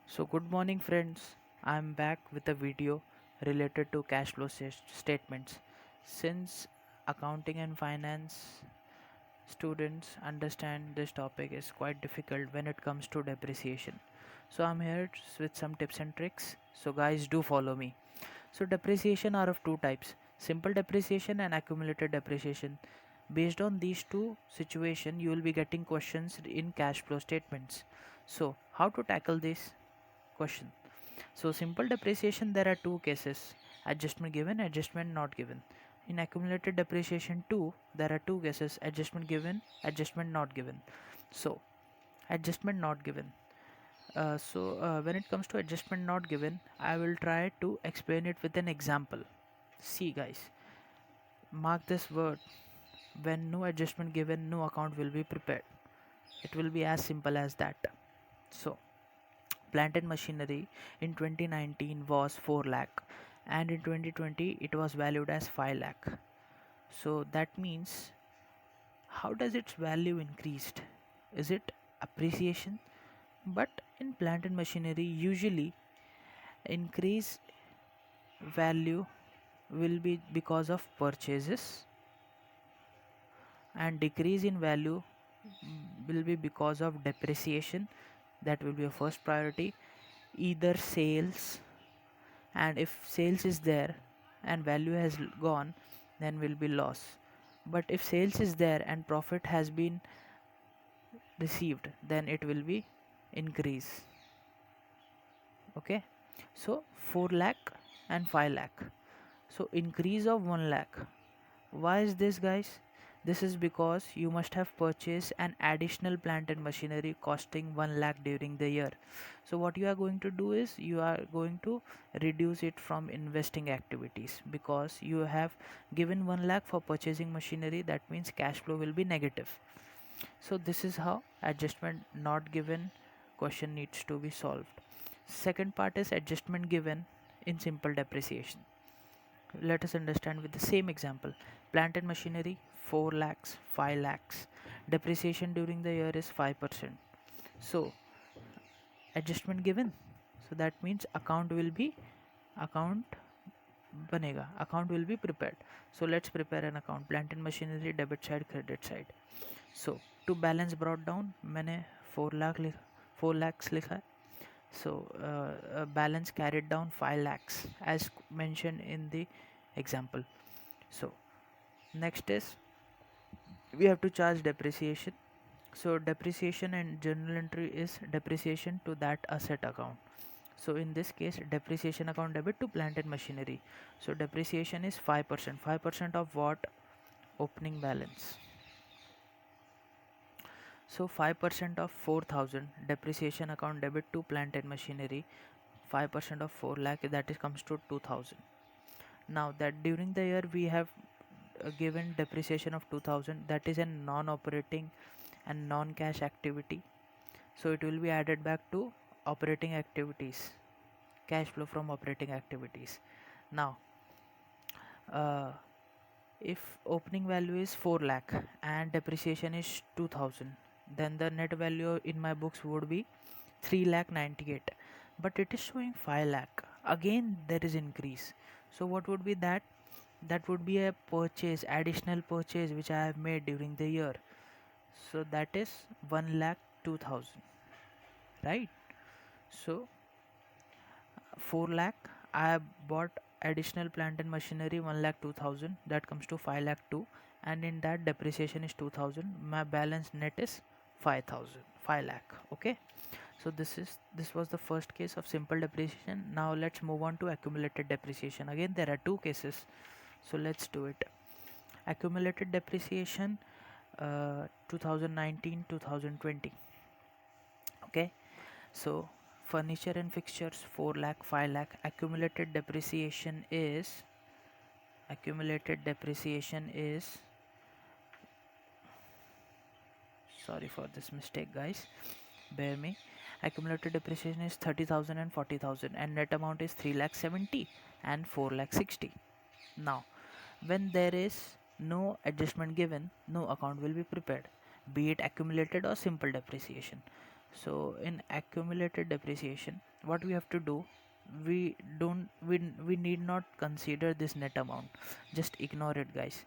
So good morning friends, I am back with a video related to cash flow statements. Since accounting and finance students understand this topic is quite difficult when it comes to depreciation. So I'm here with some tips and tricks. So guys, do follow me. So depreciation are of two types, simple depreciation and accumulated depreciation. Based on these two situations, you will be getting questions in cash flow statements. So how to tackle this question? So simple depreciation, there are two cases, adjustment given, adjustment not given. In accumulated depreciation too, there are two cases, adjustment given, adjustment not given. So adjustment not given. When it comes to adjustment not given, I will try to explain it with an example. See guys, mark this word, when no adjustment given, no account will be prepared. It will be as simple as that. So plant and machinery in 2019 was 4 lakh and in 2020 it was valued as 5 lakh. So that means, how does its value increased? Is it appreciation? But in plant and machinery, usually increase value will be because of purchases and decrease in value will be because of depreciation. That will be a first priority. Either sales, and if sales is there and value has gone, then will be loss. But if sales is there and profit has been received, then it will be increase. Okay, so 4 lakh and 5 lakh, so increase of 1 lakh. Why is this, guys? This is because you must have purchased an additional plant and machinery costing 1 lakh during the year. So what you are going to do is you are going to reduce it from investing activities, because you have given 1 lakh for purchasing machinery. That means cash flow will be negative. So this is how adjustment not given question needs to be solved. Second part is adjustment given in simple depreciation. Let us understand with the same example. Plant and machinery 4 lakhs, 5 lakhs. Depreciation during the year is 5%. So adjustment given. So that means account account will be prepared. So let's prepare an account. Plant and machinery debit side, credit side. So to balance brought down, मैंने 4 lakhs लिखा है. So balance carried down 5 lakhs as mentioned in the example. So next is we have to charge depreciation. So depreciation and journal entry is depreciation to that asset account. So in this case, depreciation account debit to plant and machinery. So depreciation is 5%. 5% of what? Opening balance. So 5% of 4,000 depreciation account debit to plant and machinery. 5% of 4 lakh, that is comes to 2,000. Now that during the year we have given depreciation of 2,000, that is a non-operating and non-cash activity. So it will be added back to operating activities, cash flow from operating activities. Now uh, if opening value is 4 lakh and depreciation is 2,000, then the net value in my books would be 3 lakh 98, but it is showing 5 lakh. Again there is increase. So what would be that? That would be a purchase, additional purchase which I have made during the year. So that is 1 lakh 2,000, right? So 4 lakh I have bought additional plant and machinery 1 lakh 2,000, that comes to 5 lakh 2, and in that depreciation is 2,000. My balance net is 5,000, 5 lakh. Okay, so this was the first case of simple depreciation. Now let's move on to accumulated depreciation. Again there are two cases, so let's do it. Accumulated depreciation 2019 2020. Okay, so furniture and fixtures 4 lakh 5 lakh. Accumulated depreciation is sorry for this mistake, guys, bear me. Accumulated depreciation is 30,000 and 40,000, and net amount is 3 lakh 70 and 4 lakh 60. Now when there is no adjustment given, no account will be prepared, be it accumulated or simple depreciation. So in accumulated depreciation, what we have to do, we don't we need not consider this net amount, just ignore it guys.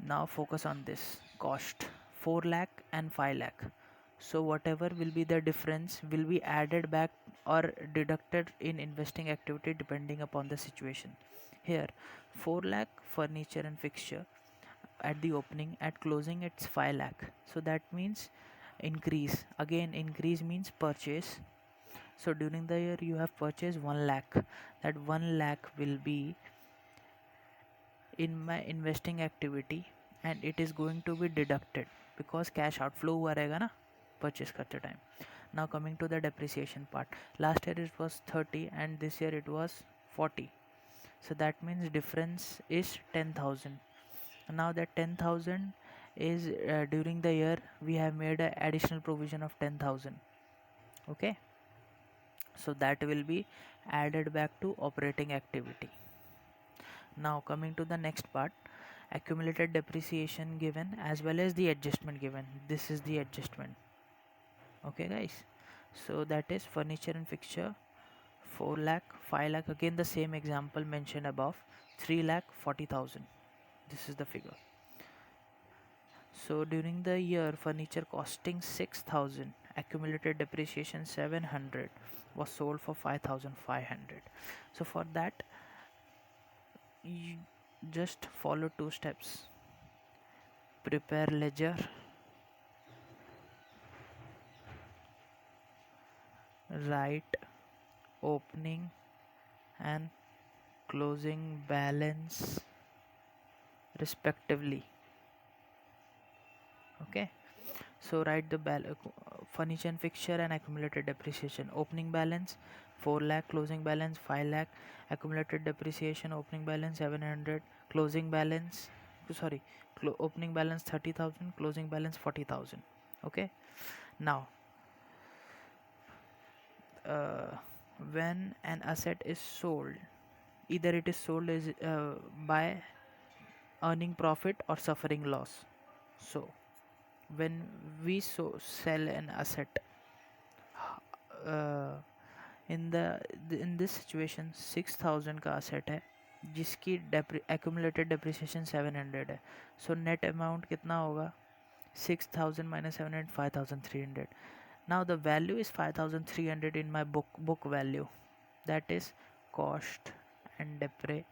Now focus on this cost, 4 lakh and 5 lakh. So whatever will be the difference will be added back or deducted in investing activity depending upon the situation. Here 4 lakh furniture and fixture at the opening, at closing it's 5 lakh. So that means increase, again increase means purchase. So during the year you have purchased 1 lakh, that 1 lakh will be in my investing activity and it is going to be deducted because cash outflow हुआ रहेगा ना purchase करते time. Now coming to the depreciation part, last year it was 30 and this year it was 40. So that means difference is 10,000. Now that 10,000 is during the year we have made an additional provision of 10,000. Okay, so that will be added back to operating activity. Now coming to the next part, accumulated depreciation given as well as the adjustment given. This is the adjustment. Okay guys, so that is furniture and fixture 4 lakh, 5 lakh, again the same example mentioned above, 3 lakh 40,000. This is the figure. So during the year furniture costing 6,000, accumulated depreciation 700, was sold for 5,500. So for that you just follow 2 steps. Prepare ledger, write opening and closing balance respectively. Okay, so write the furniture and fixture and accumulated depreciation. Opening balance 4 lakh, closing balance 5 lakh, accumulated depreciation opening balance 700, closing balance sorry opening balance 30,000, closing balance 40,000. Okay, now when an asset is sold, either it is sold as by earning profit or suffering loss. So when we sell an asset, uh, in this situation 6,000 का asset है जिसकी accumulated depreciation 700 है. So net amount कितना होगा, 6,000 minus 700, 5,300. Now the value is 5,300 in my book value, that is cost and depre.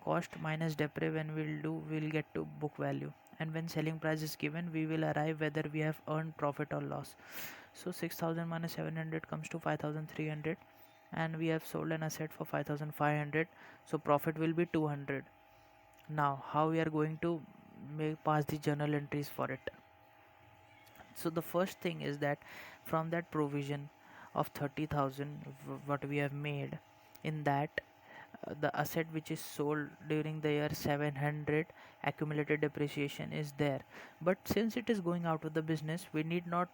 Cost minus depre when we'll get to book value, and when selling price is given we will arrive whether we have earned profit or loss. So 6,000 minus 700 comes to 5,300 and we have sold an asset for 5,500, so profit will be 200. Now how we are going to pass the journal entries for it? So the first thing is that from that provision of 30,000 what we have made, in that the asset which is sold during the year 700 accumulated depreciation is there, but since it is going out of the business we need not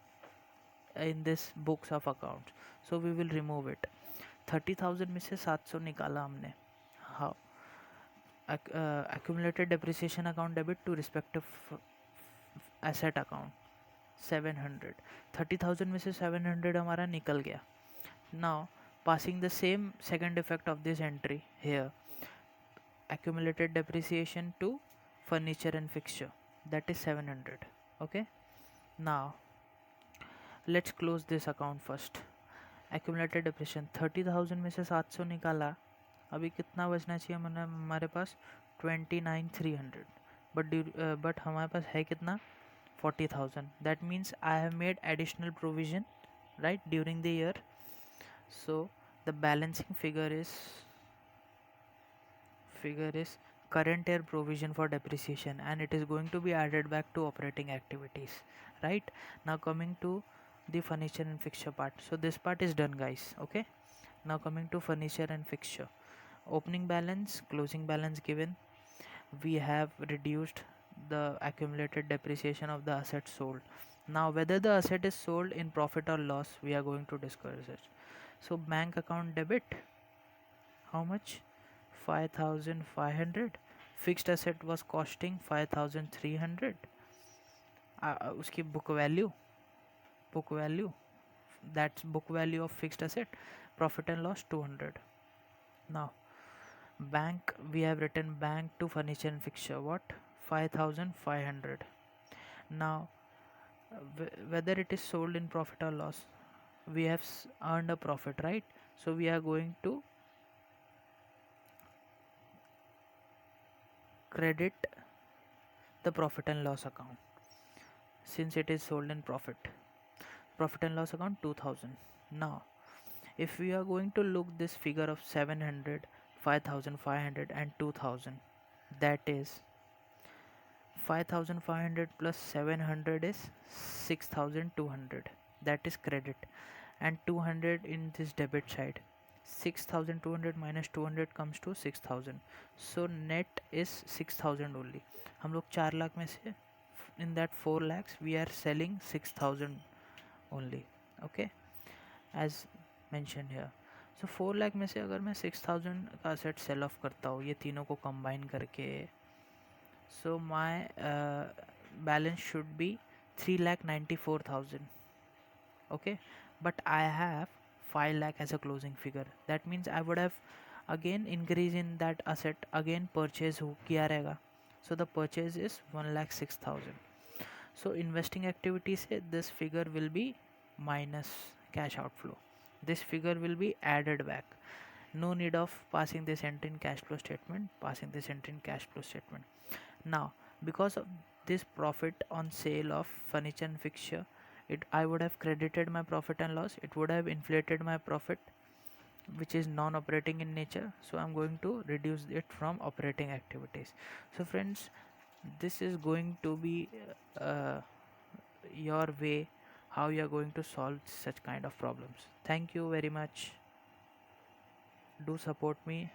in this books of accounts, so we will remove it. 30,000 में से 700 निकाला हमने. How? Accumulated depreciation account debit to respective asset account 700. 30,000 में से 700 हमारा निकल गया. Now passing the same second effect of this entry here, accumulated depreciation to furniture and fixture, that is 700. Okay, now let's close this account first. Accumulated depreciation 30,000 में से 700 निकाला, अभी कितना बचना चाहिए हमारे पास 29,300, बट हमारे पास है कितना 40,000. That means I have made additional provision right during the year. So the balancing figure is current year provision for depreciation, and it is going to be added back to operating activities. Right, now coming to the furniture and fixture part. So this part is done guys. Okay, now coming to furniture and fixture, opening balance, closing balance given, we have reduced the accumulated depreciation of the asset sold. Now whether the asset is sold in profit or loss we are going to discuss it. So bank account debit, how much, 5,500. Fixed asset was costing 5,300. उसकी book value that's book value of fixed asset. Profit and loss 200. Now bank, we have written bank to furniture and fixture, what, 5500. Now whether it is sold in profit or loss, we have earned a profit, right? So we are going to credit the profit and loss account since it is sold in profit and loss account 2000. Now if we are going to look this figure of 700, 5500 and 2000, that is 5500 plus 700 is 6200, that is credit, and 200 in this debit side. 6200 minus 200 comes to 6000, so net is 6000 only. हम लोग 4 लाख में से in that 4 lakhs we are selling 6000 only, okay, as mentioned here. So 4 lakh में से अगर मैं 6000 का set cell of करता हूँ ये तीनों को कंबाइन करके, so my balance should be 3,94,000, okay, but I have 5 lakh as a closing figure. That means I would have again increase in that asset, again purchase हो किया रहेगा. So the purchase is 1,06,000. So investing activity से this figure will be minus cash outflow. This figure will be added back. No need of passing this entry in cash flow statement, passing this entry in cash flow statement. Now because of this profit on sale of furniture and fixture, I would have credited my profit and loss, it would have inflated my profit which is non-operating in nature, so I'm going to reduce it from operating activities. So friends, this is going to be uh, your way how you are going to solve such kind of problems. Thank you very much. Do support me.